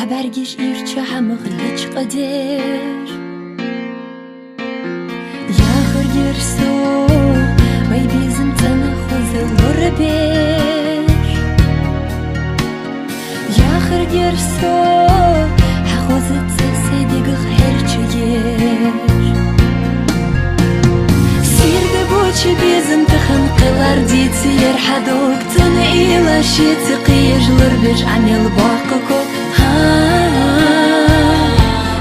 حبرگش ایرچه همه خلیچ قدر یا خرگرسو وی بیزم تنخوز الغربر یا خرگرسو حخوزت سيدق هرچه بيزم تخنقلر ديتي يرحدوك تنقيلة شي تقيج لربج عن الباقكو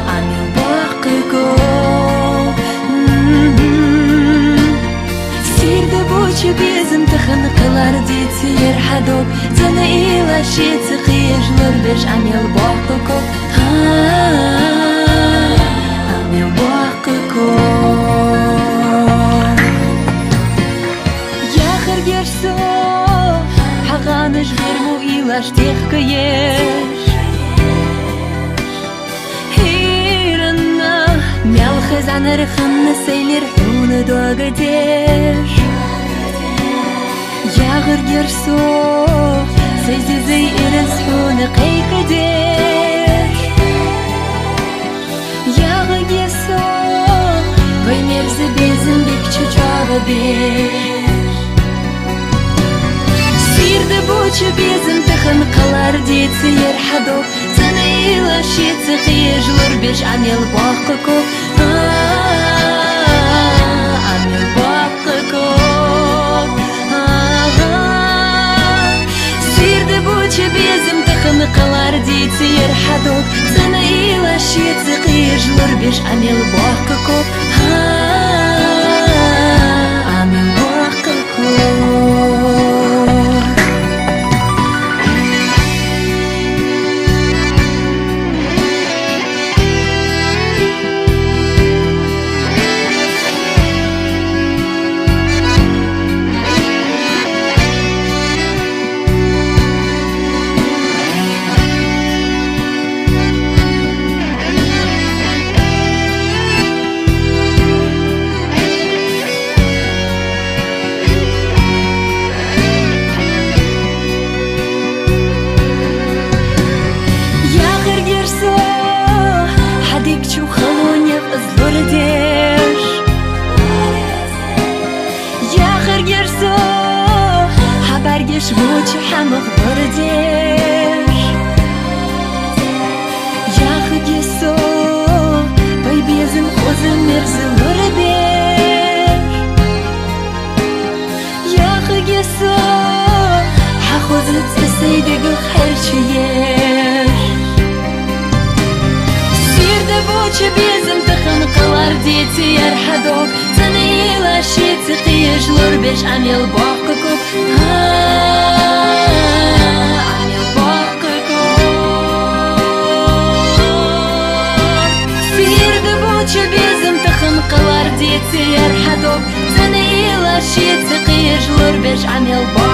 عن الباقكو سير دبوش بيزم تخنقلر ديتي يرحدوك تنقيلة شي تقيج لربج عن الباقكو عن الباقكو Gerso, haganish vermu ilash tehkayesh. Hirana, mel khazaner khanna seyler huna dogadesh. Yagir gerso, seyzizey iris huna qaykadesh. Yagir gerso, vay merzi bezim bikçi çağadesh. دبوچ بيزم تخنقلر ديتي يرحدو تنيلا شي تقيج لربيش عن الباقكو عن الباقكو سير دبوچ بيزم تخنقلر ديتي يرحدو تنيلا شي تقيج لربيش عن الباقكو عن الباقكو حبرگش بوچه همه بردش یاخه گسو بای بیزم خوزم مرزم بردش یاخه گسو حخوزت سیدگ خرچیش سیر دبوچه بیزم تخنقلر دیتی يرحدوك تنيلا شي تقيج لربش عن الباقكو عن الباقكو سير دبوچ بيزم تخنقلر ديتي يرحدوك تنيلا شي تقيج لربش عن الباقكو